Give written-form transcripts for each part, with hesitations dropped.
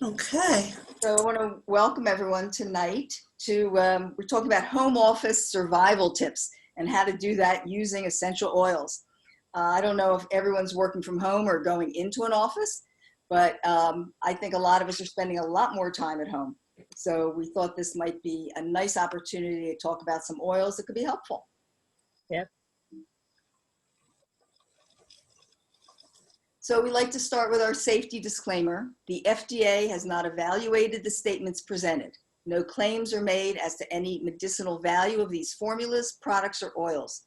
Okay. So I want to welcome everyone tonight to, we're talking about home office survival tips and how to do that using essential oils. I don't know if everyone's working from home or going into an office, but I think a lot of us are spending a lot more time at home. So we thought this might be a nice opportunity to talk about some oils that could be helpful. Yep. So we like to start with our safety disclaimer. The FDA has not evaluated the statements presented. No claims are made as to any medicinal value of these formulas, products, or oils.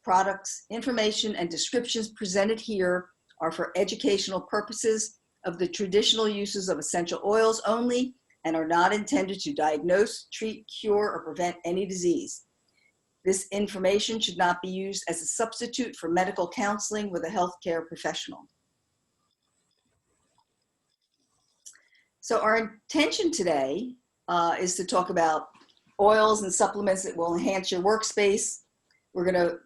Products, information, and descriptions presented here are for educational purposes of the traditional uses of essential oils only and are not intended to diagnose, treat, cure, or prevent any disease. This information should not be used as a substitute for medical counseling with a healthcare professional. So our intention today is to talk about oils and supplements that will enhance your workspace. We're going to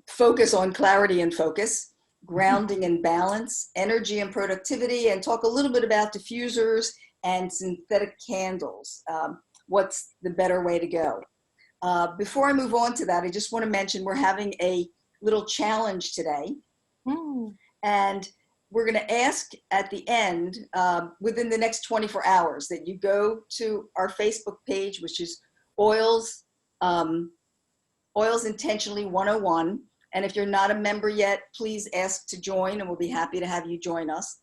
focus on clarity and focus, grounding and balance, energy and productivity, and talk a little bit about diffusers and synthetic candles. What's the better way to go? Before I move on to that, I just want to mention we're having a little challenge today. And we're going to ask at the end, within the next 24 hours, that you go to our Facebook page, which is Oils Intentionally 101. And if you're not a member yet, please ask to join, and we'll be happy to have you join us.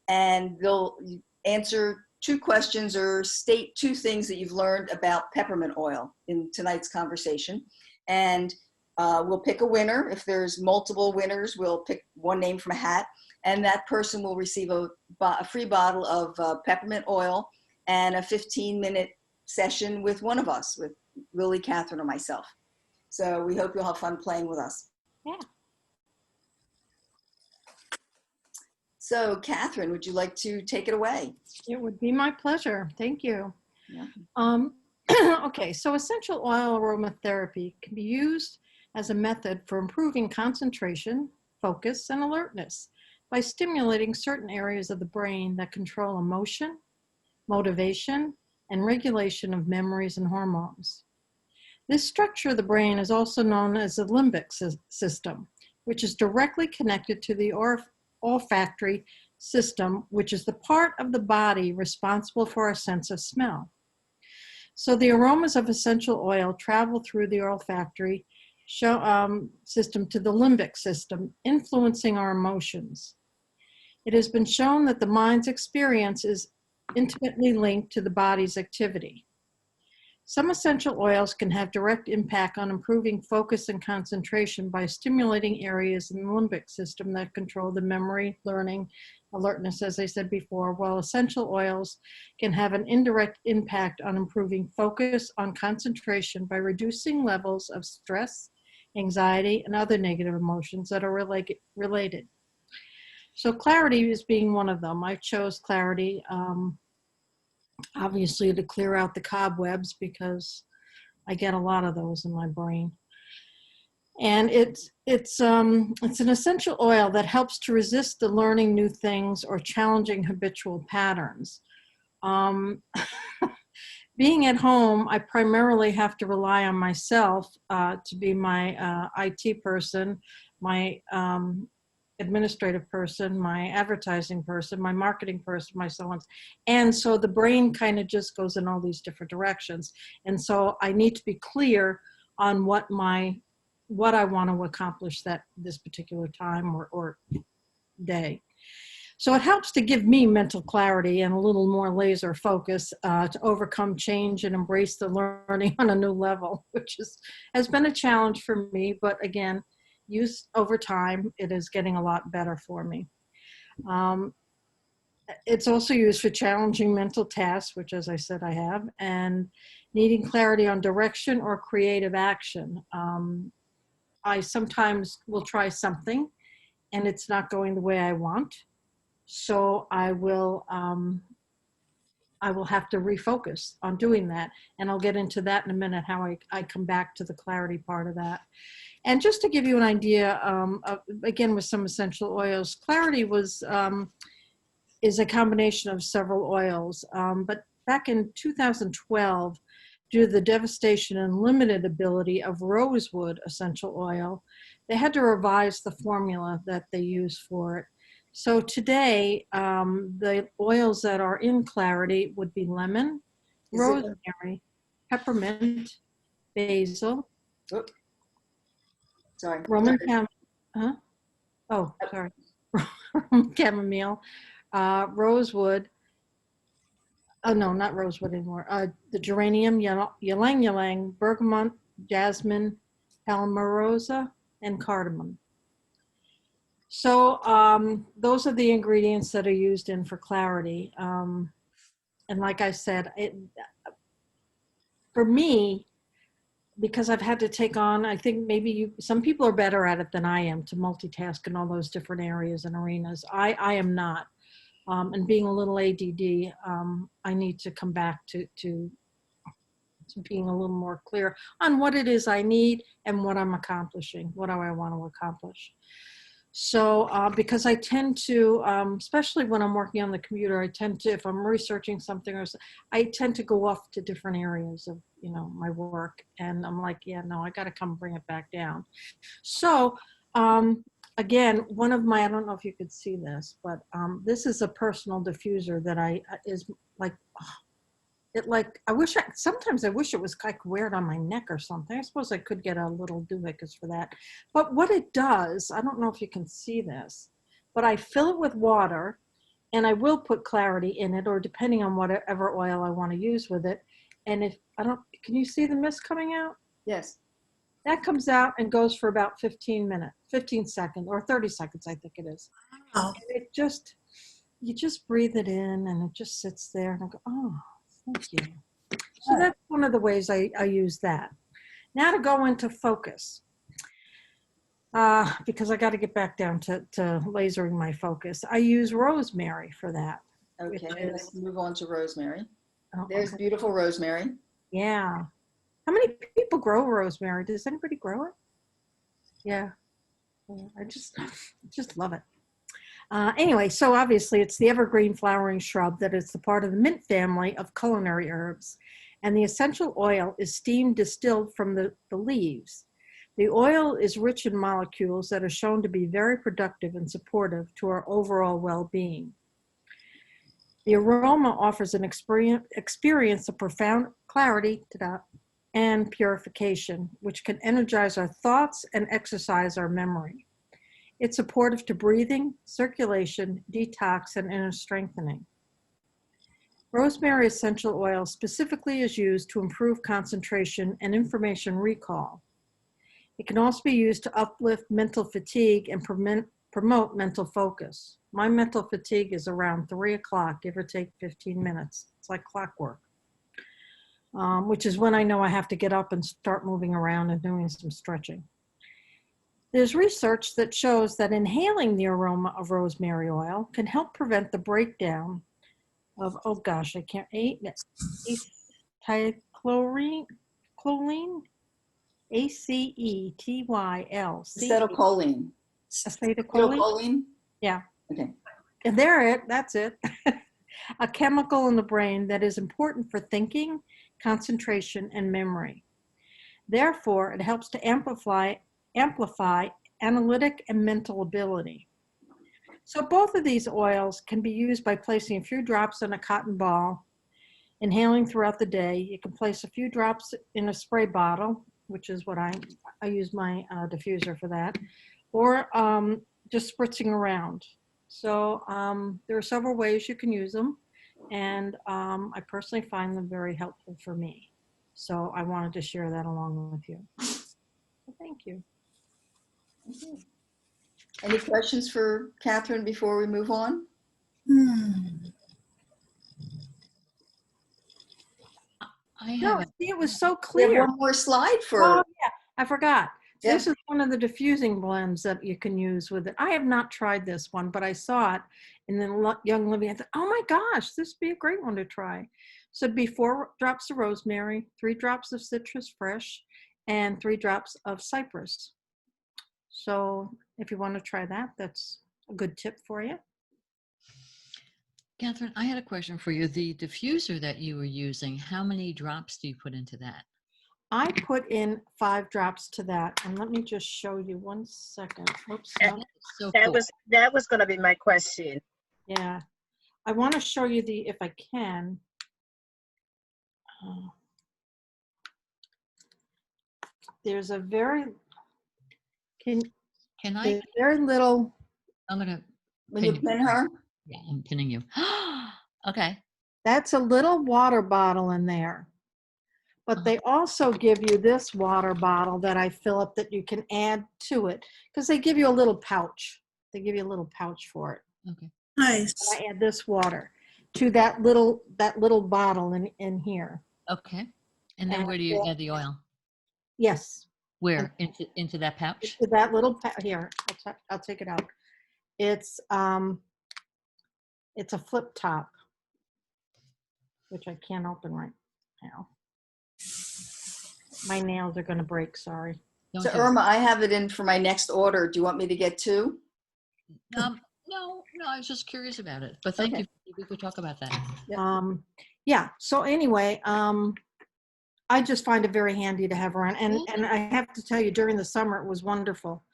And they'll answer 2 questions or state 2 things that you've learned about peppermint oil in tonight's conversation. And we'll pick a winner. If there's multiple winners, we'll pick one name from a hat, and that person will receive a free bottle of peppermint oil and a 15-minute session with one of us, with Lily, Catherine, or myself. So we hope you'll have fun playing with us. Yeah. So Catherine, would you like to take it away? It would be my pleasure. Thank you. Yeah. Okay, so essential oil aromatherapy can be used as a method for improving concentration, focus, and alertness by stimulating certain areas of the brain that control emotion, motivation, and regulation of memories and hormones. This structure of the brain is also known as the limbic system, which is directly connected to the olfactory system, which is the part of the body responsible for our sense of smell. So the aromas of essential oil travel through the olfactory system to the limbic system, influencing our emotions. It has been shown that the mind's experience is intimately linked to the body's activity. Some essential oils can have direct impact on improving focus and concentration by stimulating areas in the limbic system that control the memory, learning, alertness, as I said before, while essential oils can have an indirect impact on improving focus on concentration by reducing levels of stress, anxiety, and other negative emotions that are related. So clarity is being one of them. I chose clarity, obviously, to clear out the cobwebs because I get a lot of those in my brain. And it's an essential oil that helps to resist the learning new things or challenging habitual patterns. Being at home, I primarily have to rely on myself to be my IT person, my administrative person, my advertising person, my marketing person, my so on. And so the brain kind of just goes in all these different directions. And so I need to be clear on what I want to accomplish this particular time or day. So it helps to give me mental clarity and a little more laser focus to overcome change and embrace the learning on a new level, which has been a challenge for me. But again, used over time, it is getting a lot better for me. It's also used for challenging mental tasks, which, as I said, I have, and needing clarity on direction or creative action. I sometimes will try something and it's not going the way I want. So I will have to refocus on doing that. And I'll get into that in a minute, how I come back to the clarity part of that. And just to give you an idea, again, with some essential oils, clarity is a combination of several oils. But back in 2012, due to the devastation and limited ability of rosewood essential oil, they had to revise the formula that they use for it. So today, the oils that are in Clarity would be lemon, Is it, rosemary, peppermint, basil, oh, sorry. Roman huh? Oh, sorry. Roman chamomile, rosewood. Oh no, not rosewood anymore. The geranium, ylang ylang, bergamot, jasmine, palmarosa, and cardamom. So those are the ingredients that are used in for Clarity. And like I said, for me, because I've had to take on, I think maybe some people are better at it than I am to multitask in all those different areas and arenas. I am not. And being a little ADD, I need to come back to being a little more clear on what it is I need and what I'm accomplishing, what do I want to accomplish. So because I tend to, especially when I'm working on the computer, I tend to, if I'm researching something, I tend to go off to different areas of, my work. And I'm like, yeah, no, I got to come bring it back down. So again, one of my, I don't know if you could see this, but this is a personal diffuser that is like, sometimes I wish it was, I could wear it on my neck or something. I suppose I could get a little doohickeys for that. But what it does, I don't know if you can see this, but I fill it with water and I will put Clarity in it, or depending on whatever oil I want to use with it. And can you see the mist coming out? Yes. That comes out and goes for about 15 seconds, or 30 seconds, I think it is. Oh. And you just breathe it in and it just sits there and I go, oh, thank you. So that's one of the ways I use that. Now to go into focus, because I got to get back down to lasering my focus. I use rosemary for that. Okay, let's move on to rosemary. Oh, There's okay. beautiful rosemary. Yeah. How many people grow rosemary? Does anybody grow it? Yeah. I just love it. Anyway, so obviously it's the evergreen flowering shrub that is the part of the mint family of culinary herbs, and the essential oil is steam distilled from the leaves. The oil is rich in molecules that are shown to be very productive and supportive to our overall well-being. The aroma offers an experience of profound clarity and purification, which can energize our thoughts and exercise our memory. It's supportive to breathing, circulation, detox, and inner strengthening. Rosemary essential oil specifically is used to improve concentration and information recall. It can also be used to uplift mental fatigue and promote mental focus. My mental fatigue is around 3 o'clock, give or take 15 minutes. It's like clockwork, which is when I know I have to get up and start moving around and doing some stretching. There's research that shows that inhaling the aroma of rosemary oil can help prevent the breakdown of, oh gosh, I can't eat it. Acetylcholine, ACETYL. Acetylcholine. Acetylcholine? Acetylcholine? Yeah. Okay. And that's it. A chemical in the brain that is important for thinking, concentration, and memory. Therefore, it helps to amplify analytic and mental ability. So both of these oils can be used by placing a few drops in a cotton ball, inhaling throughout the day. You can place a few drops in a spray bottle, which is what I use my diffuser for that, or just spritzing around. So there are several ways you can use them, and I personally find them very helpful for me. So I wanted to share that along with you. So thank you. Any questions for Catherine before we move on? No, see, it was so We have clear. one more slide for. Oh yeah, I forgot. Yeah. This is one of the diffusing blends that you can use with it. I have not tried this one, but I saw it in the Young Living. I thought, oh my gosh, this would be a great one to try. So it'd be 4 drops of rosemary, 3 drops of citrus fresh, and 3 drops of cypress. So if you want to try that, that's a good tip for you. Catherine, I had a question for you. The diffuser that you were using, how many drops do you put into that? I put in 5 drops to that, and let me just show you 1 second. Oops, That- no, So That cool. was going to be my question. yeah. I want to show you the, if I can. Uh, There's a very, Can I? there's very little, I'm gonna. When you pin pin her, Yeah, I'm pinning you. Okay. that's a little water bottle in there. But Uh-huh. they also give you this water bottle that I fill up that you can add to it, because they give you a little pouch. They give you a little pouch for it. Okay. Nice. I add this water to that little bottle in here. Okay. And then And, where do you add the oil? yes, Where? Into that pouch? to that little here. I'll take it out. It's a flip top, which I can't open right now. My nails are going to break. Sorry. Don't so do it. Irma, I have it in for my next order. Do you want me to get 2? No, I was just curious about it. But thank Okay. you. We could talk about that. Yep. Yeah. So anyway, I just find it very handy to have around, and I have to tell you, during the summer it was wonderful,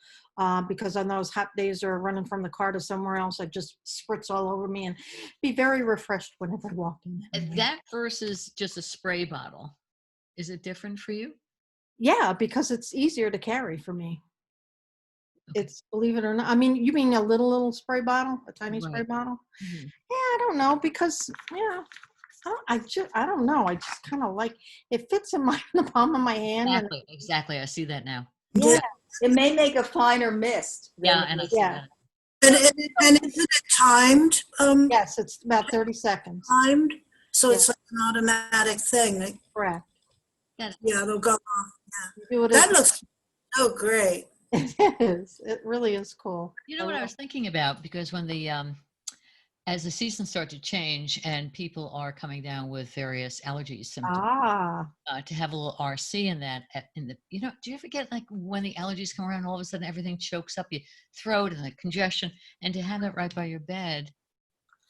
because on those hot days or running from the car to somewhere else, I just spritz all over me and be very refreshed whenever I walk in. That versus just a spray bottle. Is it different for you? Yeah, because it's easier to carry for me. Okay. It's, believe it or not, I mean, you mean a little spray bottle, a tiny spray Right. bottle? Mhm. Yeah, I don't know, because I don't know. I just kind of like it fits in the palm of my hand, and Exactly. I see that now. yeah, It may make a finer mist. Yeah, than and I it see Yeah. that. And isn't it timed? yes, it's about 30 seconds. Timed? So Yeah. it's like an automatic thing. Correct. Yeah, it'll go off. You do it That as- looks so great. It is. It really is cool. You know what I was thinking about? Because when as the seasons start to change and people are coming down with various allergy symptoms, to have a little RC in that, do you ever get like when the allergies come around, all of a sudden everything chokes up your throat and the congestion, and to have that right by your bed,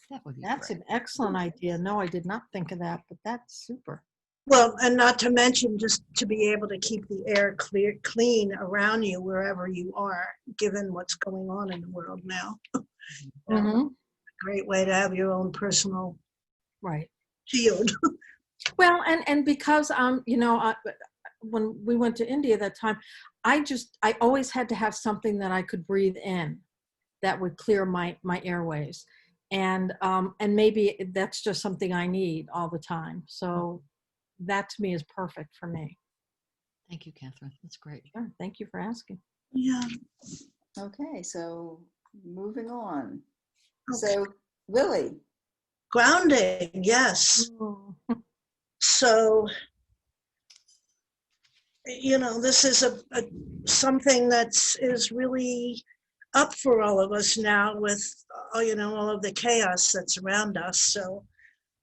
that would be That's great. an excellent idea. No, I did not think of that, but that's super. Well, and not to mention just to be able to keep the air clean around you wherever you are, given what's going on in the world now. Mhm. Great way to have your own personal Right. shield. Well, and because when we went to India that time, I always had to have something that I could breathe in that would clear my airways, and maybe that's just something I need all the time. So that to me is perfect for me. Thank you, Catherine. That's great. Sure. Thank you for asking. Yeah. Okay, so moving on. Okay. So Willie, Grounding, yes. Oh. So, this is something is really up for all of us now with, all of the chaos that's around us. So,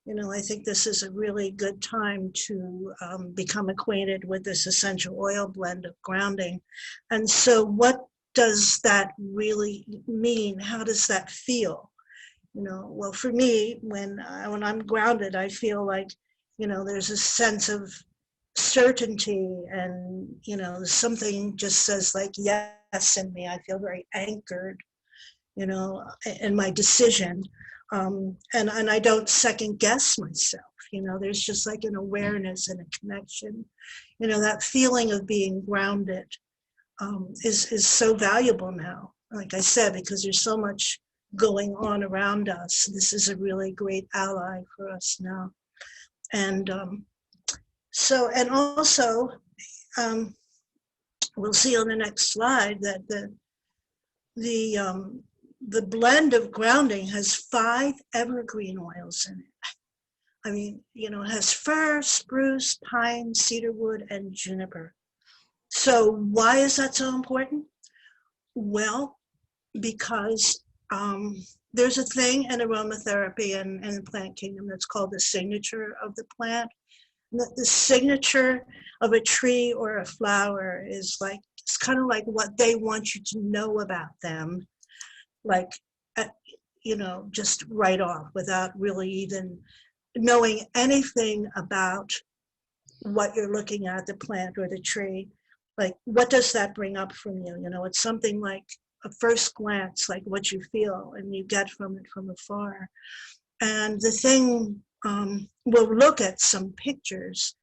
I think this is a really good time to become acquainted with this essential oil blend of grounding. And so what does that really mean? How does that feel? Well, for me, when I'm grounded, I feel like, there's a sense of certainty, and, something just says like yes in me. I feel very anchored, in my decision. And I don't second guess myself. There's just like an awareness and a connection. That feeling of being grounded is so valuable now. Like I said, because there's so much going on around us. This is a really great ally for us now. And and also, we'll see on the next slide that the blend of grounding has 5 evergreen oils in it. I mean, it has fir, spruce, pine, cedarwood, and juniper. So why is that so important? Well, because there's a thing in aromatherapy and the plant kingdom that's called the signature of the plant. The signature of a tree or a flower is like, it's kind of like what they want you to know about them. Like, just right off without really even knowing anything about what you're looking at, the plant or the tree. Like, what does that bring up from you? It's something like a first glance, like what you feel and you get from it from afar. And the thing, we'll look at some pictures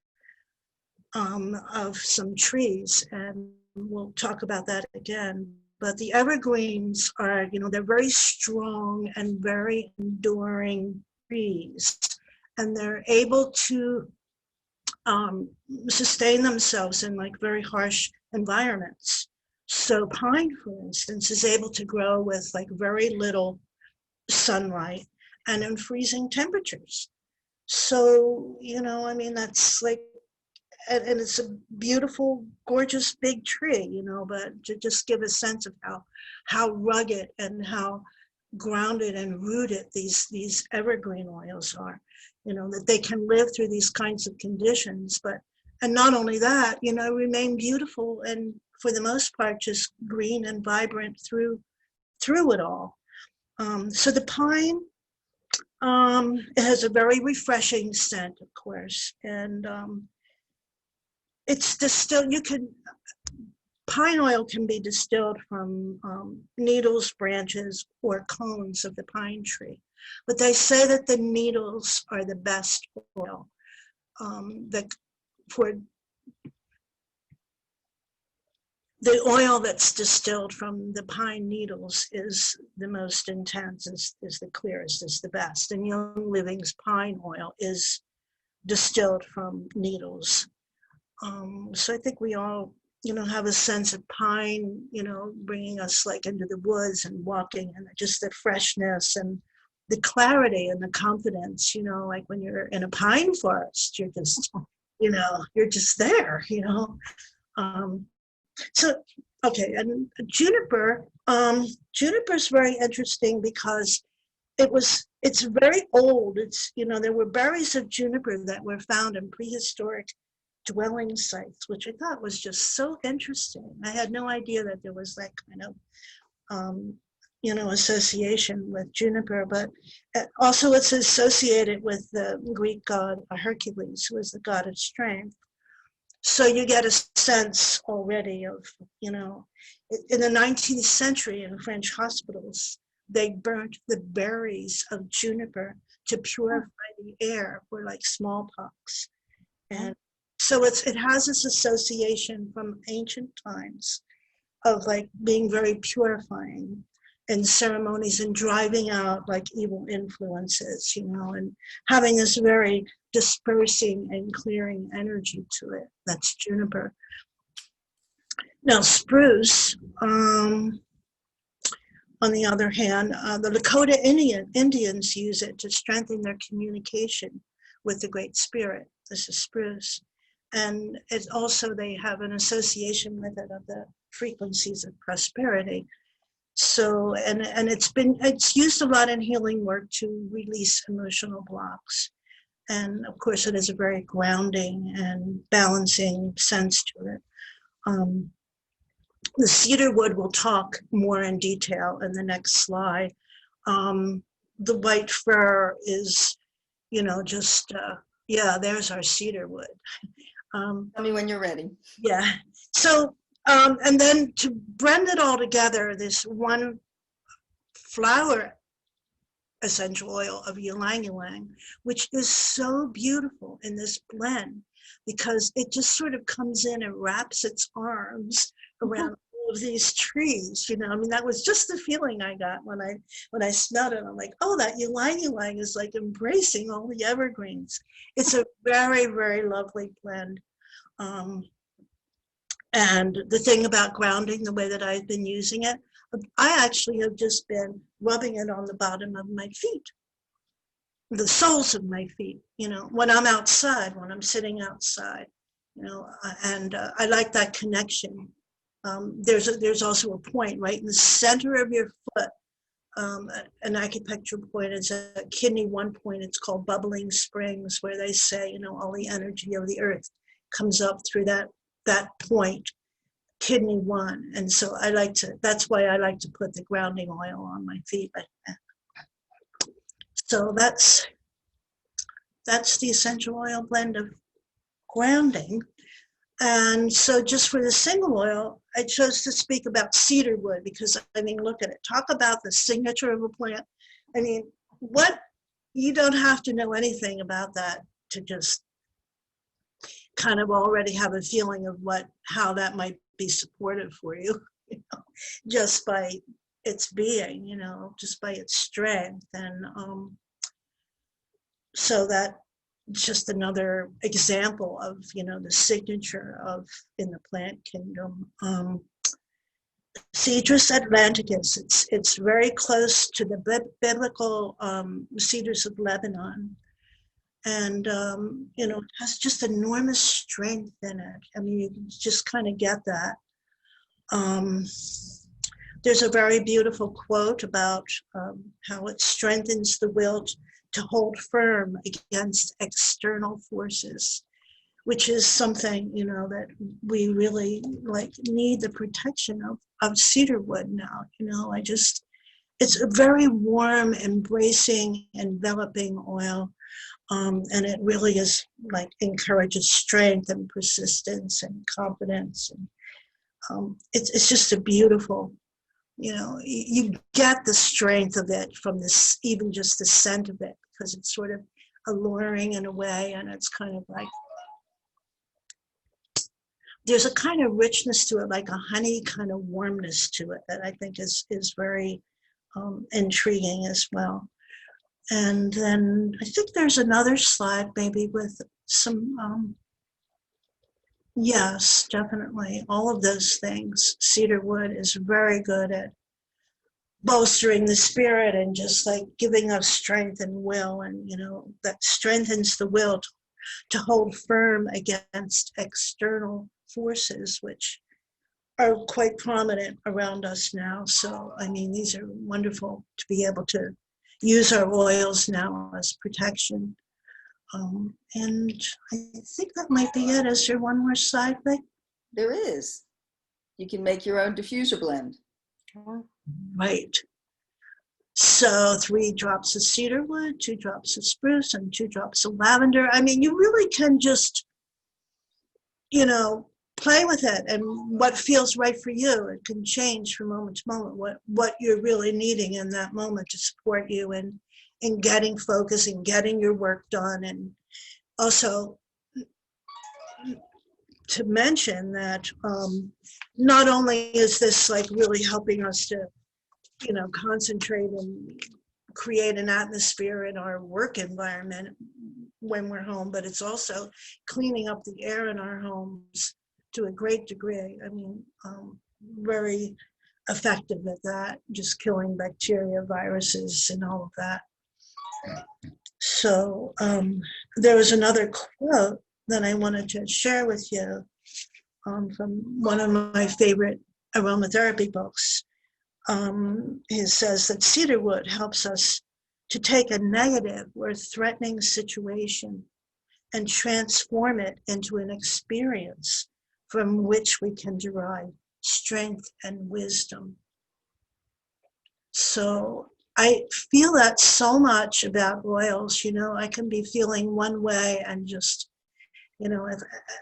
of some trees, and we'll talk about that again. But the evergreens are, they're very strong and very enduring trees, and they're able to sustain themselves in like very harsh environments. So pine, for instance, is able to grow with like very little sunlight and in freezing temperatures. So, that's like, and it's a beautiful, gorgeous big tree, but to just give a sense of how rugged and how grounded and rooted these evergreen oils are, that they can live through these kinds of conditions, and not only that, remain beautiful and for the most part just green and vibrant through it all. So the pine, it has a very refreshing scent, of course, and it's distilled. Pine oil can be distilled from needles, branches, or cones of the pine tree. But they say that the needles are the best oil. For the oil that's distilled from the pine needles is the most intense, is the clearest, is the best. And Young Living's pine oil is distilled from needles. So I think we all, have a sense of pine, bringing us like into the woods and walking, and just the freshness and the clarity and the confidence, like when you're in a pine forest, you're just, you're just there, So, okay, and juniper, juniper's very interesting because it's very old. It's, there were berries of juniper that were found in prehistoric dwelling sites, which I thought was just so interesting. I had no idea that there was that kind of, association with juniper, but also it's associated with the Greek god Hercules, who is the god of strength. So you get a sense already of, in the 19th century in French hospitals, they burnt the berries of juniper to purify the air for like smallpox. And so it has this association from ancient times of like being very purifying in ceremonies and driving out like evil influences, and having this very dispersing and clearing energy to it. That's juniper. Now spruce, on the other hand, the Lakota Indians use it to strengthen their communication with the Great Spirit. This is spruce. And it's also, they have an association with it of the frequencies of prosperity. So, and it's used a lot in healing work to release emotional blocks. And of course, it has a very grounding and balancing sense to it. The cedar wood we'll talk more in detail in the next slide. The white fir is, just, there's our cedar wood. Tell me when you're ready. Yeah. So, and then to blend it all together, this one flower essential oil of ylang ylang, which is so beautiful in this blend because it just sort of comes in and wraps its arms around all of these trees. That was just the feeling I got when I smelled it. I'm like, oh, that ylang ylang is like embracing all the evergreens. It's a very, very lovely blend. And the thing about grounding, the way that I've been using it, I actually have just been rubbing it on the bottom of my feet, the soles of my feet, when I'm outside, when I'm sitting outside, and I like that connection. There's also a point right in the center of your foot, an acupuncture point. It's a kidney 1 point. It's called bubbling springs, where they say, all the energy of the earth comes up through that point, kidney 1. And so that's why I like to put the grounding oil on my feet. So that's the essential oil blend of grounding. And so just for the single oil, I chose to speak about cedar wood because, I mean, look at it. Talk about the signature of a plant. I mean, you don't have to know anything about that to just kind of already have a feeling of how that might be supportive for you, you know, just by its being, you know, just by its strength. And so that just another example of, you know, the signature of in the plant kingdom. Cedrus atlanticus, it's very close to the biblical cedars of Lebanon. And, you know, it has just enormous strength in it. I mean, you can just kind of get that. There's a very beautiful quote about how it strengthens the will to hold firm against external forces, which is something, you know, that we really need the protection of cedar wood now. You know, it's a very warm, embracing, enveloping oil. And it really is encourages strength and persistence and confidence. And it's just a beautiful, you know, you get the strength of it from this, even just the scent of it, because it's sort of alluring in a way. And it's kind of there's a kind of richness to it, like a honey kind of warmness to it that I think is very intriguing as well. And then I think there's another slide maybe with some, yes, definitely. All of those things. Cedar wood is very good at bolstering the spirit and just giving us strength and will. And, you know, that strengthens the will to hold firm against external forces, which are quite prominent around us now. So, I mean, these are wonderful to be able to use our oils now as protection. And I think that might be it. Is there one more slide, Vic? There is. You can make your own diffuser blend. Right. So 3 drops of cedar wood, 2 drops of spruce, and 2 drops of lavender. I mean, you really can just, you know, play with it and what feels right for you. It can change from moment to moment what you're really needing in that moment to support you in getting focus and getting your work done. And also to mention that not only is this really helping us to, you know, concentrate and create an atmosphere in our work environment when we're home, but it's also cleaning up the air in our homes to a great degree. I mean, very effective at that, just killing bacteria, viruses, and all of that. So there was another quote that I wanted to share with you from one of my favorite aromatherapy books. It says that cedar wood helps us to take a negative or threatening situation and transform it into an experience from which we can derive strength and wisdom. So I feel that so much about oils. You know, I can be feeling one way and just, you know,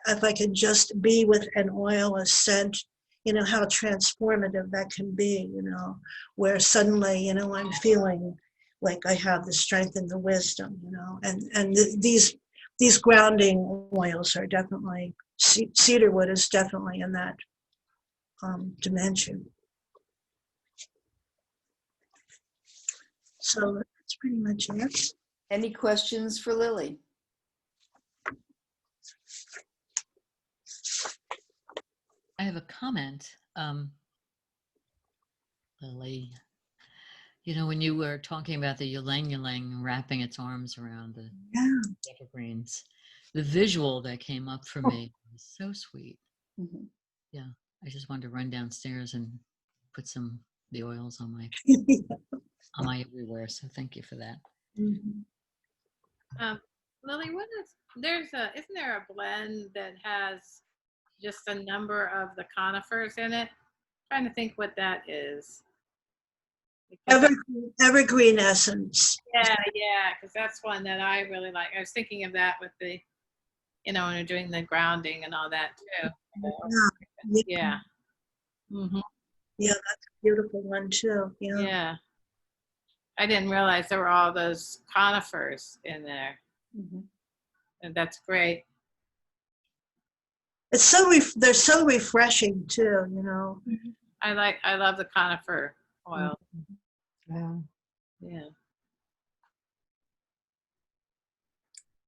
if I could just be with an oil, a scent, you know, how transformative that can be, you know, where suddenly, you know, I'm feeling like I have the strength and the wisdom, you know, and these grounding oils are definitely, cedar wood is definitely in that dimension. So that's pretty much it. Any questions for Lily? I have a comment, Lily. You know, when you were talking about the ylang-ylang wrapping its arms around the evergreens, the visual that came up for me was so sweet. Mm-hmm. Yeah, I just wanted to run downstairs and put the oils on my on my everywhere. So thank you for that. Mm-hmm. Lily, isn't there a blend that has just a number of the conifers in it? I'm trying to think what that is. because Evergreen essence. yeah, because that's one that I really like. I was thinking of that with the, when you're doing the grounding and all that too. Yeah, Yeah. Hmm. yeah, that's a beautiful one too. Yeah. Yeah. I didn't realize there were all those conifers in there, Mhm. and that's great. It's they're so refreshing too, you know. I love the conifer oil. Yeah. Yeah.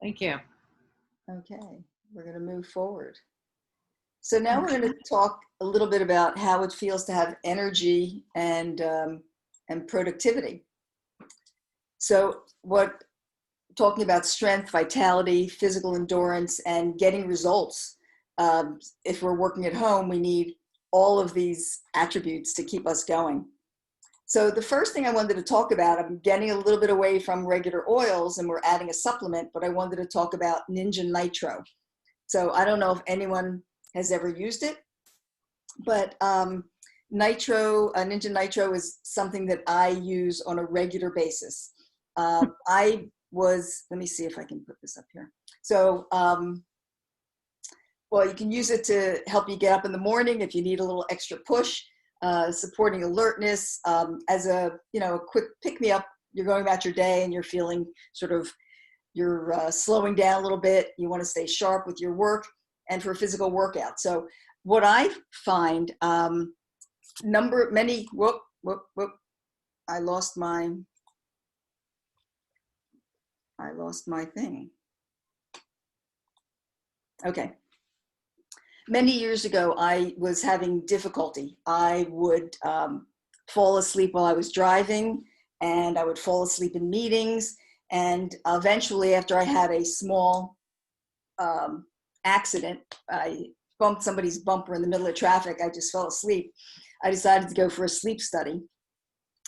Thank you. Okay, we're going to move forward. So now we're going to talk a little bit about how it feels to have energy and productivity. So talking about strength, vitality, physical endurance, and getting results. If we're working at home, we need all of these attributes to keep us going. So the first thing I wanted to talk about, I'm getting a little bit away from regular oils and we're adding a supplement, but I wanted to talk about Ninja Nitro. So I don't know if anyone has ever used it, but Ninja Nitro is something that I use on a regular basis. Let me see if I can put this up here. So, well, you can use it to help you get up in the morning if you need a little extra push, supporting alertness, as a quick pick-me-up. You're going about your day and you're feeling you're slowing down a little bit. You want to stay sharp with your work and for a physical workout. So what I find, I lost my thing. Okay. Many years ago, I was having difficulty. I would fall asleep while I was driving, and I would fall asleep in meetings. And eventually, after I had a small accident, I bumped somebody's bumper in the middle of traffic. I just fell asleep. I decided to go for a sleep study.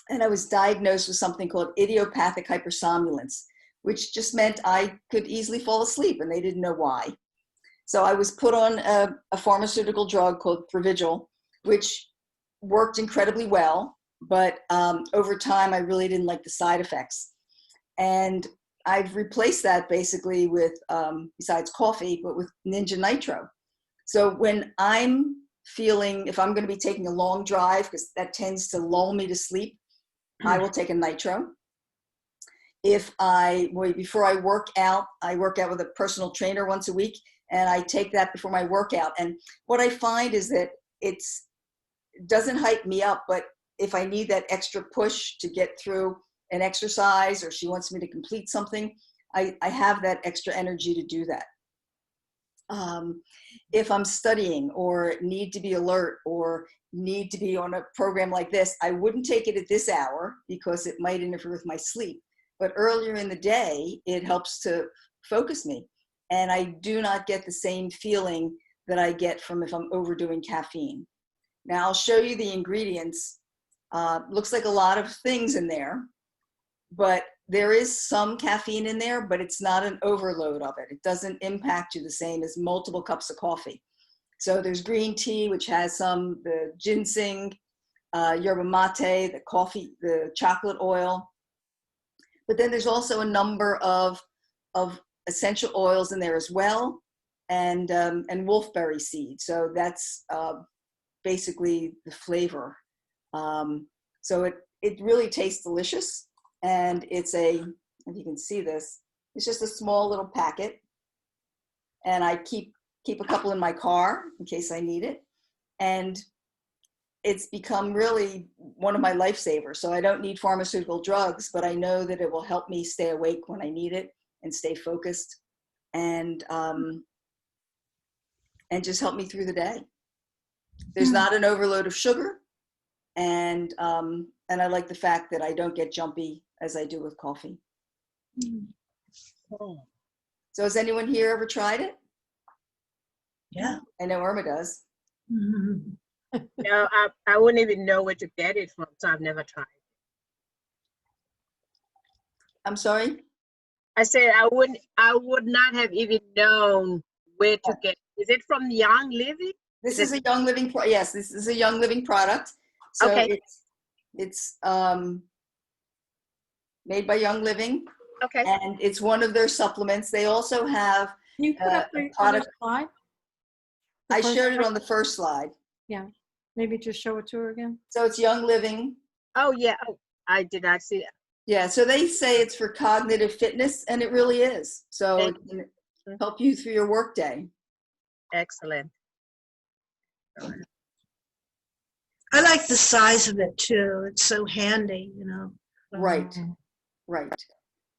And I was diagnosed with something called idiopathic hypersomnolence, which just meant I could easily fall asleep, and they didn't know why. So I was put on a pharmaceutical drug called Provigil, which worked incredibly well. But over time, I really didn't like the side effects. And I've replaced that basically with, besides coffee, but with Ninja Nitro. So when I'm feeling, if I'm going to be taking a long drive, because that tends to lull me to sleep, I will take a Nitro. Before I work out with a personal trainer once a week, and I take that before my workout. And what I find is that it doesn't hype me up, but if I need that extra push to get through an exercise, or she wants me to complete something, I have that extra energy to do that. If I'm studying or need to be alert or need to be on a program like this, I wouldn't take it at this hour because it might interfere with my sleep. But earlier in the day, it helps to focus me. And I do not get the same feeling that I get from if I'm overdoing caffeine. Now I'll show you the ingredients. Looks like a lot of things in there, but there is some caffeine in there, but it's not an overload of it. It doesn't impact you the same as multiple cups of coffee. So there's green tea, which has the ginseng, yerba mate, the coffee, the chocolate oil. But then there's also a number of essential oils in there as well, and wolfberry seed. So that's basically the flavor. So it really tastes delicious, and if you can see this, it's just a small little packet, and I keep a couple in my car in case I need it, and it's become really one of my lifesavers. So I don't need pharmaceutical drugs, but I know that it will help me stay awake when I need it and stay focused, and just help me through the day. There's not an overload of sugar, and I like the fact that I don't get jumpy as I do with coffee. Oh, So has anyone here ever tried it? yeah. I know Irma does. No, I wouldn't even know where to get it from, so I've never tried. I'm sorry? I said I would not have even known where to get. Is it from Young Living? This is a Young Living, yes, this is a Young Living product. So Okay. It's made by Young Living, Okay. and it's one of their supplements. They also have, Can you put up a the product. other slide? The I first showed it slide? on the first slide. Yeah, maybe just show it to her again. So it's Young Living. Oh, yeah. Oh, I did not see that. Yeah, so they say it's for cognitive fitness, and it really is. So it can help you through your workday. Excellent. I like the size of it too. It's so handy, you know. Right, Mm. right.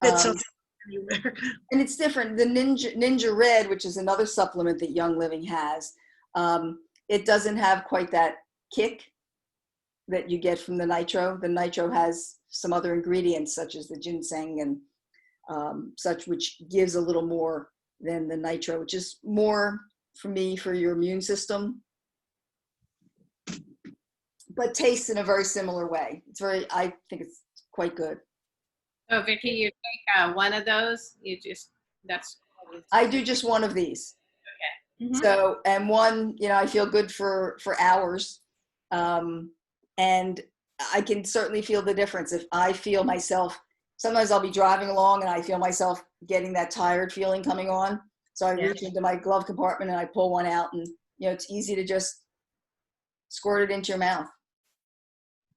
It's Um, everywhere. and it's different. The Ninja Red, which is another supplement that Young Living has, it doesn't have quite that kick that you get from the Nitro. The Nitro has some other ingredients such as the ginseng and such, which gives a little more than the Nitro, which is more for me for your immune system, but tastes in a very similar way. I think it's quite good. So Vicki, you take one of those, that's. I do just one of these. Mhm. So, and one, I feel good for hours. And I can certainly feel the difference. If I feel myself, sometimes I'll be driving along and I feel myself getting that tired feeling coming on. So I reach into my glove compartment and I pull one out, and, it's easy to just squirt it into your mouth.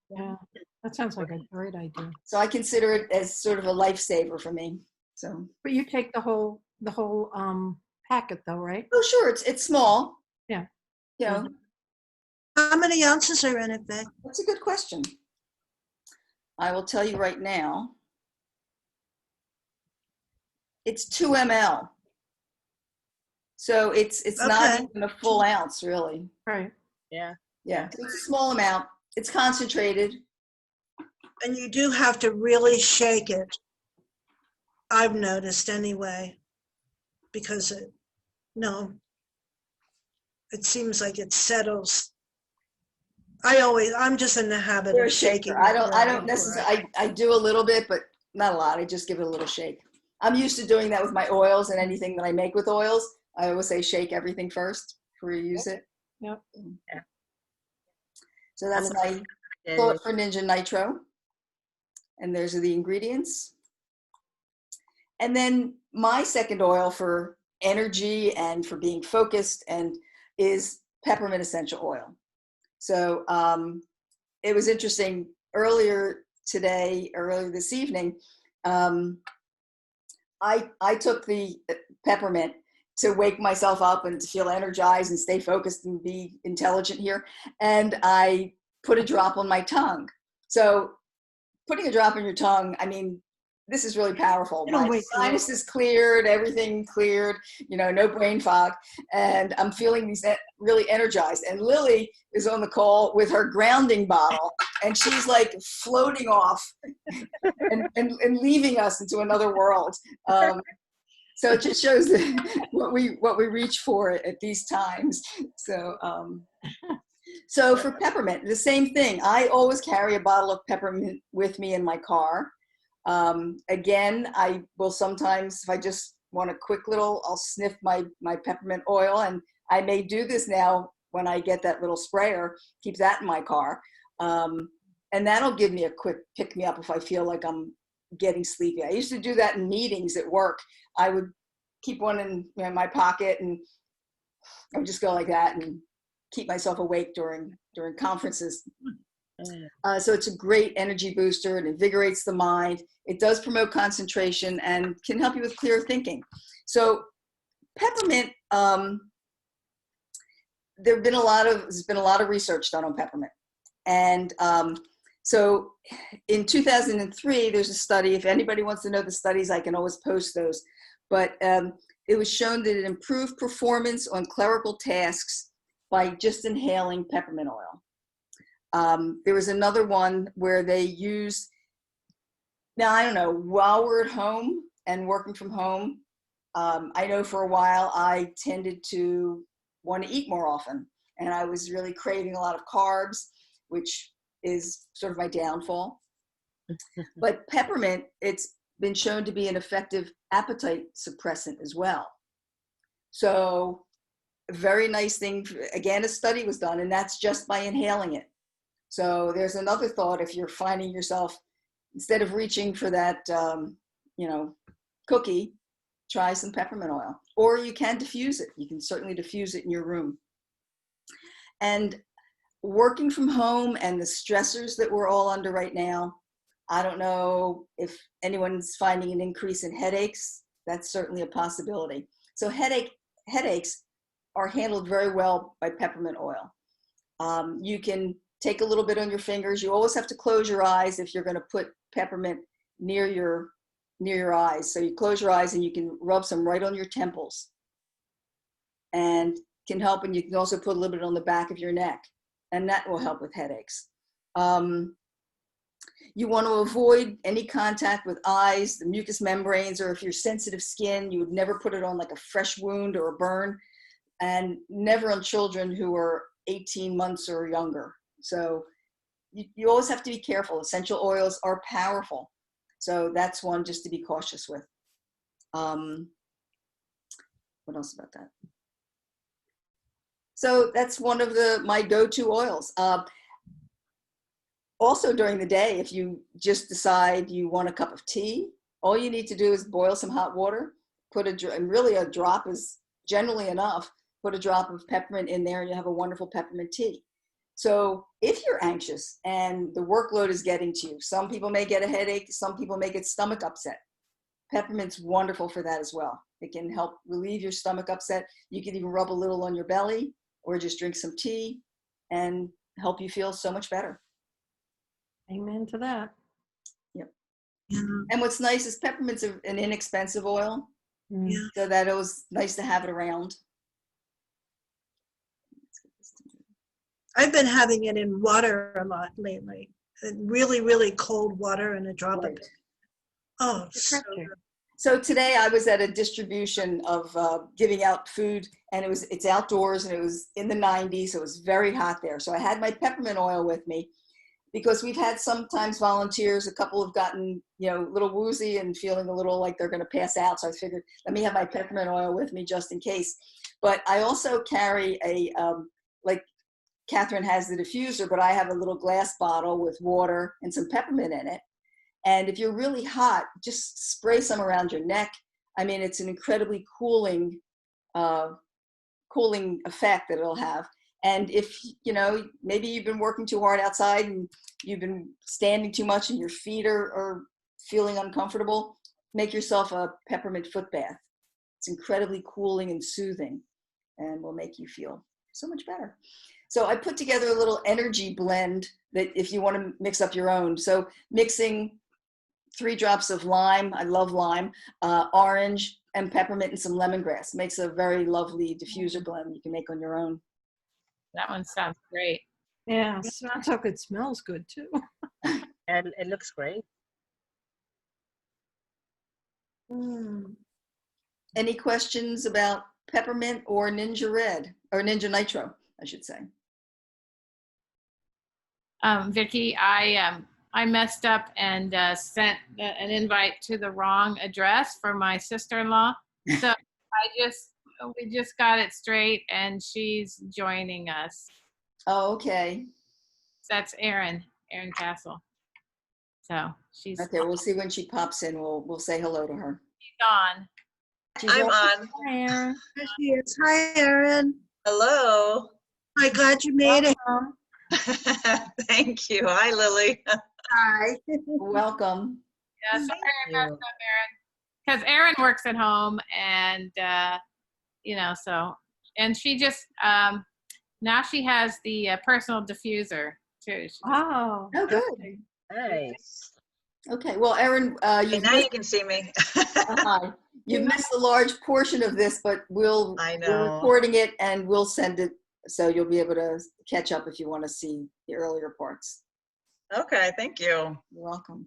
Yeah, that sounds like a great idea. So I consider it as sort of a lifesaver for me. So. But you take the whole packet though, right? Oh, sure. It's small. Yeah. How many ounces are in it, Vic? That's a good question. I will tell you right now. It's 2 ml. So it's not Okay. even a full ounce, really. Right. Yeah. Yeah. So it's a small amount. It's concentrated. And you do have to really shake it. I've noticed anyway, because it seems like it settles. I'm just in the habit You're a of shaking. shaker. I don't before necessarily. I do a little bit, but not a lot. I just give it a little shake. I'm used to doing that with my oils and anything that I make with oils. I always say shake everything first before you use it. Yep. Yeah. So that's my thought for Ninja Nitro. And there's the ingredients. And then my second oil for energy and for being focused is peppermint essential oil. So it was interesting earlier this evening, I took the peppermint to wake myself up and to feel energized and stay focused and be intelligent here. And I put a drop on my tongue. So putting a drop on your tongue, I mean, this is really powerful. My sinuses cleared, everything cleared, no brain fog. And I'm feeling really energized. And Lily is on the call with her grounding bottle, and she's like floating off and leaving us into another world. So it just shows what we reach for at these times. So for peppermint, the same thing. I always carry a bottle of peppermint with me in my car. Again, I will sometimes, if I just want a quick I'll sniff my peppermint oil, and I may do this now when I get that little sprayer, keep that in my car. And that'll give me a quick pick me up if I feel like I'm getting sleepy. I used to do that in meetings at work. I would keep one in my pocket, and I would just go like that and keep myself awake during conferences. So it's a great energy booster. It invigorates the mind. It does promote concentration and can help you with clear thinking. So peppermint, there's been a lot of research done on peppermint. And so in 2003, there's a study. If anybody wants to know the studies, I can always post those. But it was shown that it improved performance on clerical tasks by just inhaling peppermint oil. There was another one where they used, now I don't know, while we're at home and working from home, I know for a while I tended to want to eat more often, and I was really craving a lot of carbs, which is sort of my downfall. But peppermint, it's been shown to be an effective appetite suppressant as well. So a very nice thing. Again, a study was done, and that's just by inhaling it. So there's another thought if you're finding yourself, instead of reaching for that, cookie, try some peppermint oil. Or you can diffuse it. You can certainly diffuse it in your room. And working from home and the stressors that we're all under right now, I don't know if anyone's finding an increase in headaches. That's certainly a possibility. So headaches are handled very well by peppermint oil. You can take a little bit on your fingers. You always have to close your eyes if you're going to put peppermint near your eyes. So you close your eyes and you can rub some right on your temples, and can help. And you can also put a little bit on the back of your neck, and that will help with headaches. You want to avoid any contact with eyes, the mucous membranes, or if you're sensitive skin, you would never put it on like a fresh wound or a burn, and never on children who are 18 months or younger. So you always have to be careful. Essential oils are powerful. So that's one just to be cautious with. What else about that? So that's one of my go-to oils. Also during the day, if you just decide you want a cup of tea, all you need to do is boil some hot water, and really a drop is generally enough, put a drop of peppermint in there and you have a wonderful peppermint tea. So if you're anxious and the workload is getting to you, some people may get a headache, some people may get stomach upset. Peppermint's wonderful for that as well. It can help relieve your stomach upset. You can even rub a little on your belly or just drink some tea and help you feel so much better. Amen to that. Yep. Yeah. And what's nice is peppermint's an inexpensive oil, Mm. Yeah. so that it was nice to have it around. I've been having it in water a lot lately. Really, really cold water and a drop of Right. it. Oh, so Refreshing. good. So today I was at a distribution of giving out food, and it's outdoors, and it was in the 90s. So it was very hot there. So I had my peppermint oil with me because we've had sometimes volunteers, a couple have gotten, a little woozy and feeling a little like they're going to pass out. So I figured, let me have my peppermint oil with me just in case. But I also carry like Catherine has the diffuser, but I have a little glass bottle with water and some peppermint in it. And if you're really hot, just spray some around your neck. I mean, it's an incredibly cooling effect that it'll have. And if, maybe you've been working too hard outside and you've been standing too much and your feet are feeling uncomfortable, make yourself a peppermint foot bath. It's incredibly cooling and soothing and will make you feel so much better. So I put together a little energy blend that if you want to mix up your own. So mixing 3 drops of lime, I love lime, orange, and peppermint and some lemongrass. Makes a very lovely diffuser blend you can make on your own. That one sounds great. Yeah, sounds like it smells good too. And it looks great. Mm. Any questions about peppermint or Ninja Red, or Ninja Nitro, I should say? Vicki, I messed up and sent an invite to the wrong address for my sister-in-law. So we just got it straight, and she's joining us. Oh, okay. That's Erin Castle. So she's Okay, we'll see when she pops in. We'll say hello to her. on. She's I'm on. on. Hi, Erin. There she is. Hi, Erin. Hello. I'm glad you made it. Welcome. Thank you. Hi, Lily. Hi. Welcome. Yeah, sorry Thank about you. that, Erin. Because Erin works at home, and so, and she just now she has the personal diffuser too. Oh, Oh, good. Nice. Okay, well, Erin, Okay, you've now missed, you can see me. hi. You've missed a large portion of this, but we're I know. recording it and we'll send it, so you'll be able to catch up if you want to see the earlier parts. Okay, thank you. You're welcome.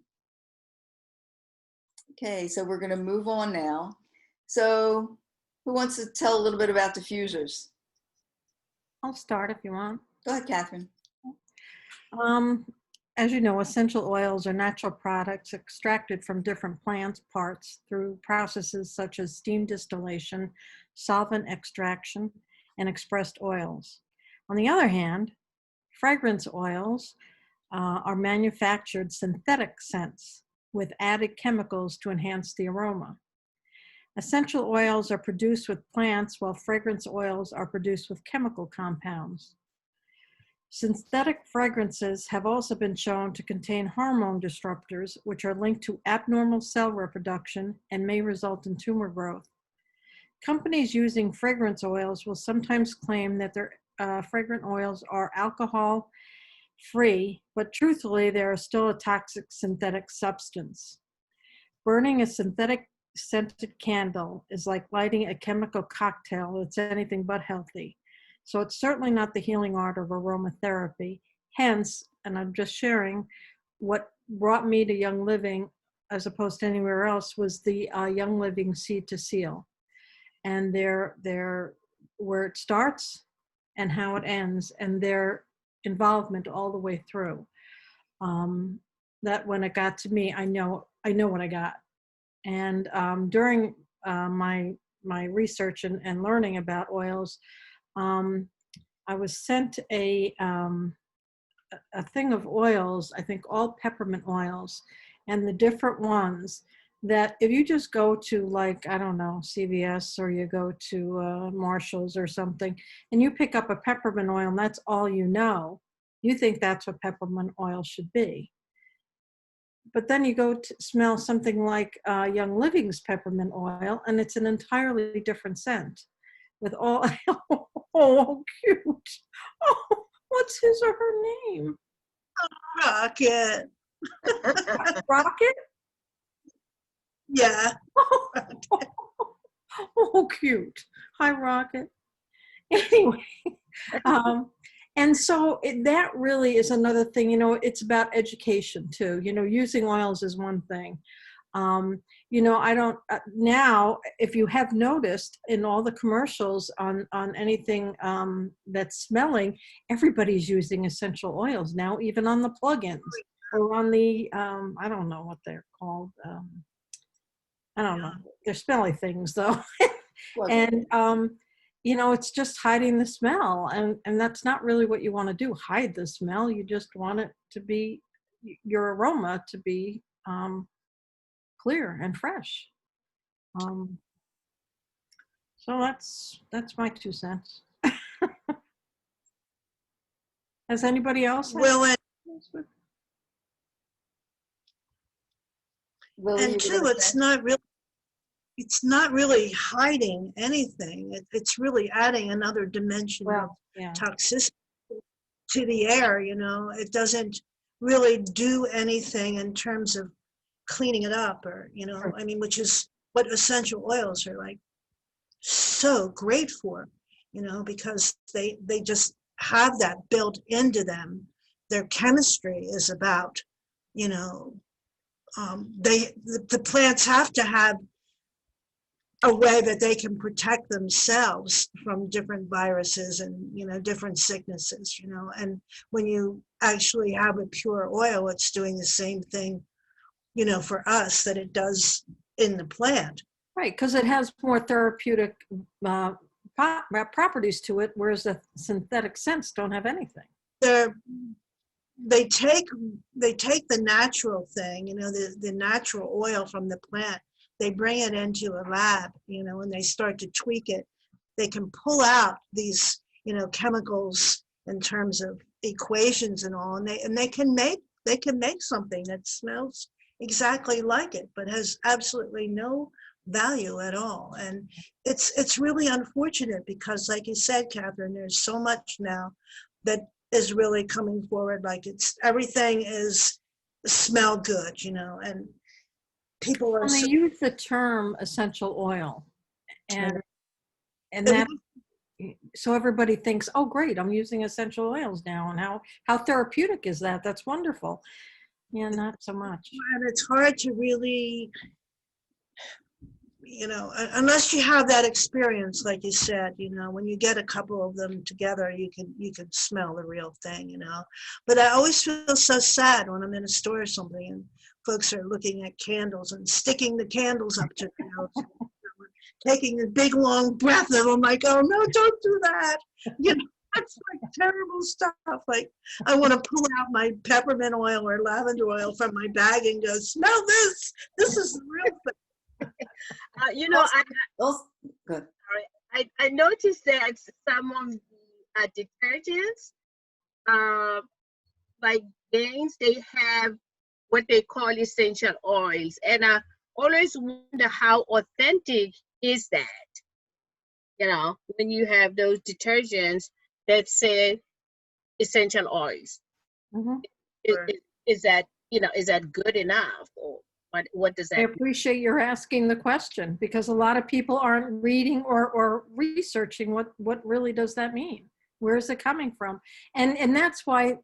Okay, so we're going to move on now. So who wants to tell a little bit about diffusers? I'll start if you want. Go ahead, Catherine. As you know, essential oils are natural products extracted from different plant parts through processes such as steam distillation, solvent extraction, and expressed oils. On the other hand, fragrance oils are manufactured synthetic scents with added chemicals to enhance the aroma. Essential oils are produced with plants, while fragrance oils are produced with chemical compounds. Synthetic fragrances have also been shown to contain hormone disruptors, which are linked to abnormal cell reproduction and may result in tumor growth. Companies using fragrance oils will sometimes claim that their fragrant oils are alcohol-free, but truthfully, they are still a toxic synthetic substance. Burning a synthetic scented candle is like lighting a chemical cocktail that's anything but healthy. So it's certainly not the healing art of aromatherapy. Hence, and I'm just sharing, what brought me to Young Living as opposed to anywhere else was the Young Living Seed to Seal. And their where it starts and how it ends, and their involvement all the way through. That when it got to me, I know what I got. And during my research and learning about oils, I was sent a thing of oils, I think all peppermint oils, and the different ones that if you just go to, like, I don't know, CVS, or you go to Marshall's or something, and you pick up a peppermint oil and that's all you know, you think that's what peppermint oil should be. But then you go to smell something like Young Living's peppermint oil, and it's an entirely different scent with all, oh, cute. Oh, what's his or her name? Rocket. Rocket? Yeah. Oh, cute. Hi, Rocket. Anyway, and so that really is another thing, you know, it's about education too. You know, using oils is one thing. You know, I don't, now, if you have noticed in all the commercials on anything that's smelling, everybody's using essential oils now, even on the plugins or on the, I don't know what they're called. I don't know. They're smelly things though. And, you know, it's just hiding the smell. And that's not really what you want to do, hide the smell. You just want it to be, your aroma to be clear and fresh. So that's my 2 cents. Has anybody else? Well, and Willie, you were two, gonna it's say? not really hiding anything. It's really adding another dimension of Well, yeah. toxicity to the air. You know, it doesn't really do anything in terms of cleaning it up, or, you know, I mean, which is what essential oils are like so great for, you know, because they just have that built into them. Their chemistry is about, you know, the plants have to have a way that they can protect themselves from different viruses and, you know, different sicknesses, you know. And when you actually have a pure oil, it's doing the same thing, you know, for us that it does in the plant. Right, because it has more therapeutic properties to it, whereas the synthetic scents don't have anything. They take the natural thing, you know, the natural oil from the plant. They bring it into a lab, you know, and they start to tweak it. They can pull out these, you know, chemicals in terms of equations and all, and they can make something that smells exactly like it, but has absolutely no value at all. And it's really unfortunate because, like you said, Catherine, there's so much now that is really coming forward. Like everything is smell good, you know, and people are. When they use the term essential oil, and that, so everybody thinks, oh, great, I'm using essential oils now, and how therapeutic is that? That's wonderful. Yeah, not so much. And it's hard to really, you know, unless you have that experience, like you said, you know, when you get a couple of them together, you can smell the real thing, you know. But I always feel so sad when I'm in a store or something and folks are looking at candles and sticking the candles up to their nose, taking a big long breath, and I'm like, oh no, don't do that, you know. That's like terrible stuff. Like I want to pull out my peppermint oil or lavender oil from my bag and go, smell this. This is the real thing. You know, Also, good. I noticed that some of the detergents, like Gaines, they have what they call essential oils. And I always wonder how authentic is that? You know, when you have those detergents that say essential oils. Mhm. Is that, you know, is that good enough? Or what does that I mean? appreciate your asking the question because a lot of people aren't reading or researching what really does that mean? Where is it coming from? And that's why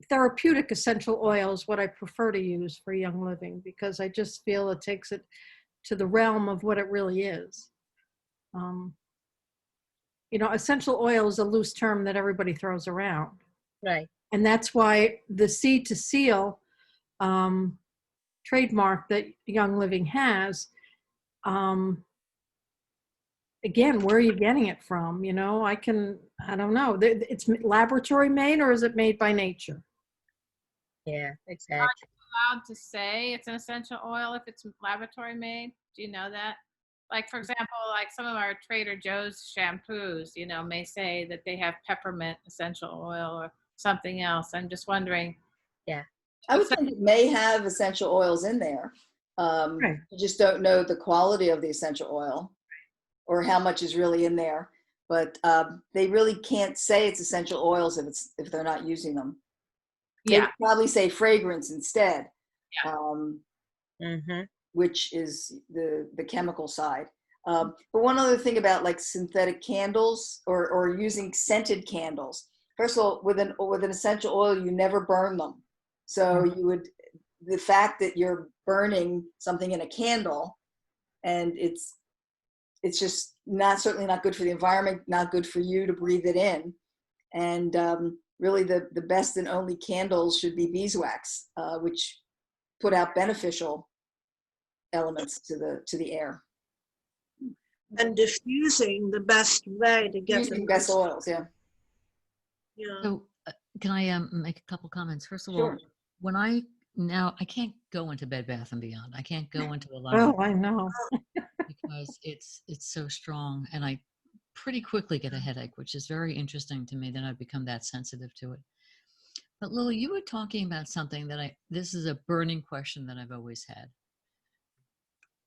therapeutic essential oil is what I prefer to use for Young Living because I just feel it takes it to the realm of what it really is. You know, essential oil is a loose term that everybody throws around. Right. And that's why the Seed to Seal trademark that Young Living has, again, where are you getting it from? You know, I don't know. It's laboratory made or is it made by nature? Yeah, exactly. Allowed to say it's an essential oil if it's laboratory made? Do you know that? Like, for example, like some of our Trader Joe's shampoos, you know, may say that they have peppermint essential oil or something else. I'm just wondering. Yeah. I would think it may have essential oils in there. Right. You just don't know the quality of the essential oil or how much is really in there. But they really can't say it's essential oils if they're not using them. They Yeah. would probably say fragrance instead, Yeah. which is the chemical side. But one other thing about like synthetic candles or using scented candles. First of all, with an essential oil, you never burn them. So the fact that you're burning something in a candle and it's just certainly not good for the environment, not good for you to breathe it in. And really the best and only candles should be beeswax, which put out beneficial elements to the air. And diffusing the best way to get Using the best most. oils, yeah. Yeah. So can I make a couple comments? First of all, Sure. when I can't go into Bed Bath and Beyond. I can't go into a lot Oh, of I know. because it's so strong, and I pretty quickly get a headache, which is very interesting to me that I've become that sensitive to it. But Lily, you were talking about something that this is a burning question that I've always had.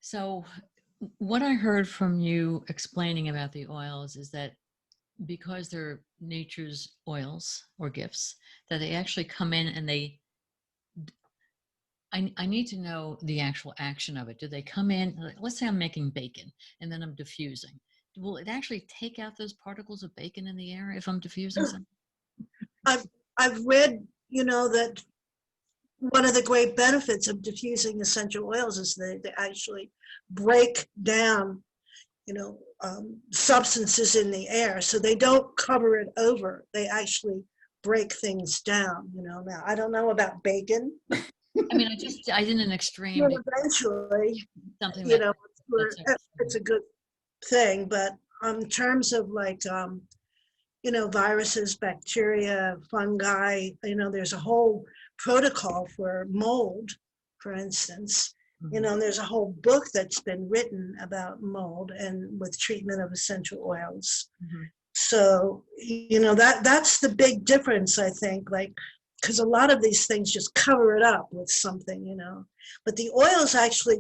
So what I heard from you explaining about the oils is that because they're nature's oils or gifts, that they actually come in and I need to know the actual action of it. Do they come in, let's say I'm making bacon and then I'm diffusing. Will it actually take out those particles of bacon in the air if I'm diffusing something? I've read, you know, that one of the great benefits of diffusing essential oils is they actually break down, you know, substances in the air. So they don't cover it over. They actually break things down, you know. Now, I don't know about bacon. I mean, I did an extreme. Well, eventually, something you that, know, it's a good thing. But in terms of like, you know, viruses, bacteria, fungi, you know, there's a whole protocol for mold, for instance. You know, there's a whole book that's been written about mold and with treatment of essential oils. So, you know, that's the big difference, I think, like, because a lot of these things just cover it up with something, you know, but the oils actually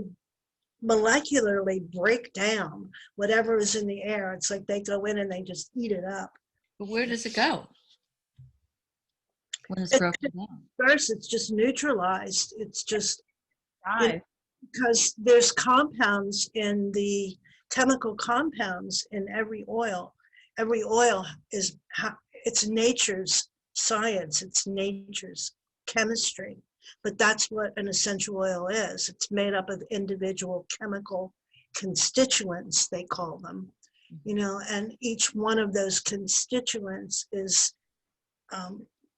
molecularly break down whatever is in the air. It's like they go in and they just eat it up. But where does it go when it's broken down? First, it's just neutralized. It's just Right. because there's compounds in the chemical compounds in every oil. Every oil is it's nature's science. It's nature's chemistry. But that's what an essential oil is. It's made up of individual chemical constituents, they call them, you know, and each one of those constituents is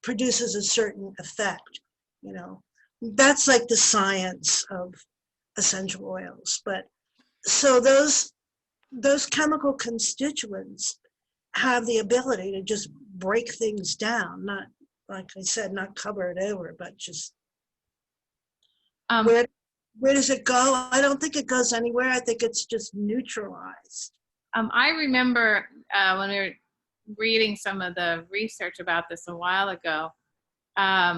produces a certain effect, you know. That's like the science of essential oils. But so those chemical constituents have the ability to just break things down, not, like I said, not cover it over, but just, Um, where does it go? I don't think it goes anywhere. I think it's just neutralized. I remember when we were reading some of the research about this a while ago. I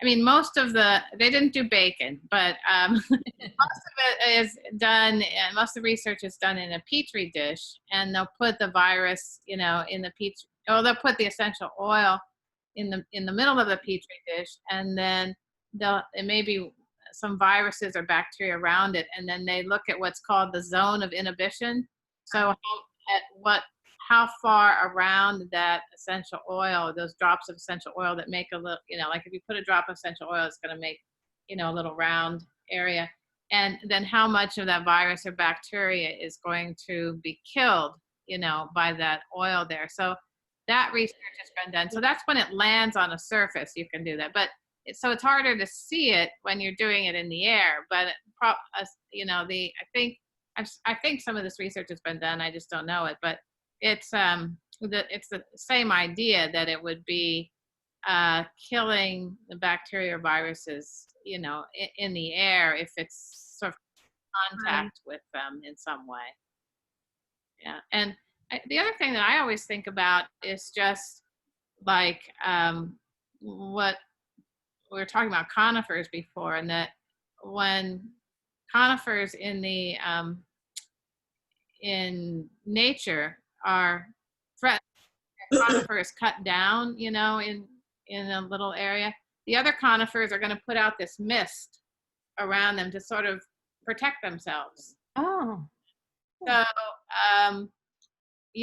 mean, they didn't do bacon, but most of it is done, and most of the research is done in a petri dish, and they'll put the virus, in the petri, or they'll put the essential oil in the middle of the petri dish, and then it may be some viruses or bacteria around it, and then they look at what's called the zone of inhibition. So how far around that essential oil, those drops of essential oil that make a little, like if you put a drop of essential oil, it's going to make, a little round area. And then how much of that virus or bacteria is going to be killed, by that oil there. So that research has been done. So that's when it lands on a surface, you can do that. But so it's harder to see it when you're doing it in the air. But, I think some of this research has been done. I just don't know it. But it's the same idea that it would be killing the bacteria or viruses, in the air if it's sort of contact with them in some way. Yeah, and the other thing that I always think about is just like what we were talking about conifers before, and that when conifers in nature are threatened, conifer is cut down, in a little area, the other conifers are going to put out this mist around them to sort of protect themselves. Oh. So,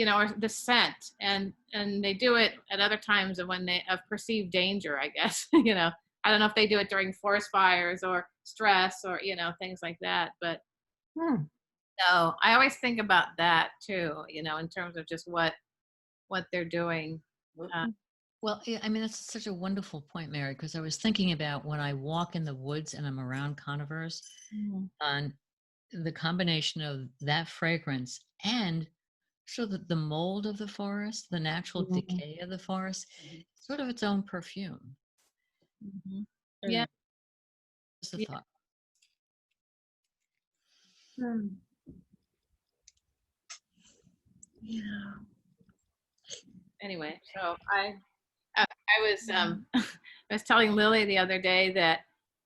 or the scent, and they do it at other times of perceived danger, I guess. I don't know if they do it during forest fires or stress or, things like that. But so I always think about that too, in terms of just what they're doing. Well, yeah, I mean, that's such a wonderful point, Mary, because I was thinking about when I walk in the woods and I'm around conifers, and the combination of that fragrance and so that the mold of the forest, the natural decay of the forest, sort of its own perfume. Yeah. Just a thought. Yeah. Anyway, so I was I was telling Lily the other day that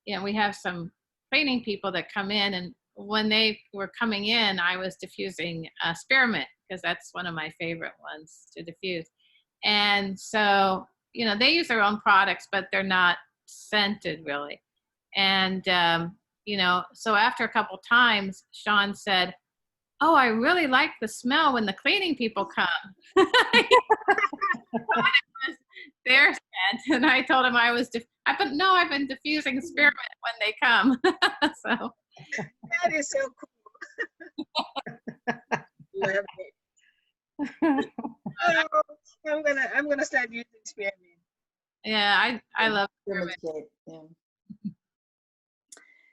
we have some cleaning people that come in, and when they were coming in, I was diffusing spearmint because that's one of my favorite ones to diffuse. And so they use their own products, but they're not scented really. And so after a couple times, Sean said, "Oh, I really like the smell when the cleaning people come." Their scent, and I told him I've been diffusing spearmint when they come. So That is so cool. Love it. Oh, I'm gonna start using spearmint. Yeah, I love spearmint. Yeah.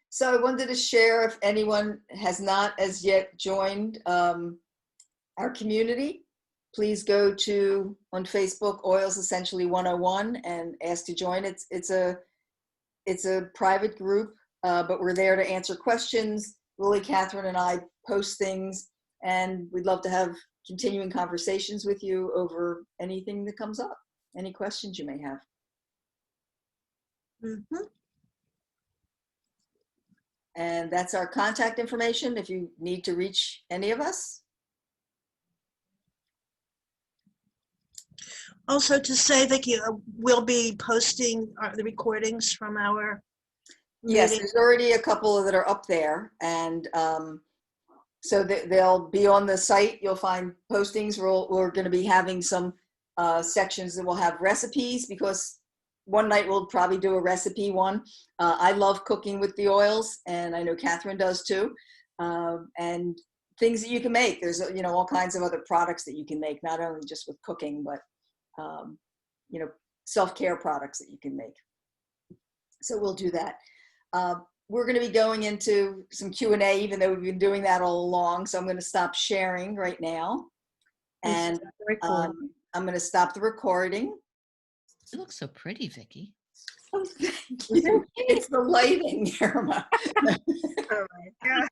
So I wanted to share, if anyone has not as yet joined our community, please go on Facebook, Oils Essentially 101, and ask to join. It's a private group, but we're there to answer questions. Lily, Catherine, and I post things, and we'd love to have continuing conversations with you over anything that comes up, any questions you may have. And that's our contact information if you need to reach any of us. Also to say, Vicki, we'll be posting the recordings from our Yes, meeting. there's already a couple that are up there, and so they'll be on the site. You'll find postings. We're going to be having some sections that will have recipes, because one night we'll probably do a recipe one. I love cooking with the oils, and I know Catherine does too. And things that you can make. There's all kinds of other products that you can make, not only just with cooking, but self-care products that you can make. So we'll do that. We're going to be going into some Q&A, even though we've been doing that all along. So I'm going to stop sharing right now. And Record. I'm going to stop the recording. You look so pretty, Vicky. Oh, thank you. It's the lighting, Irma. Oh my God.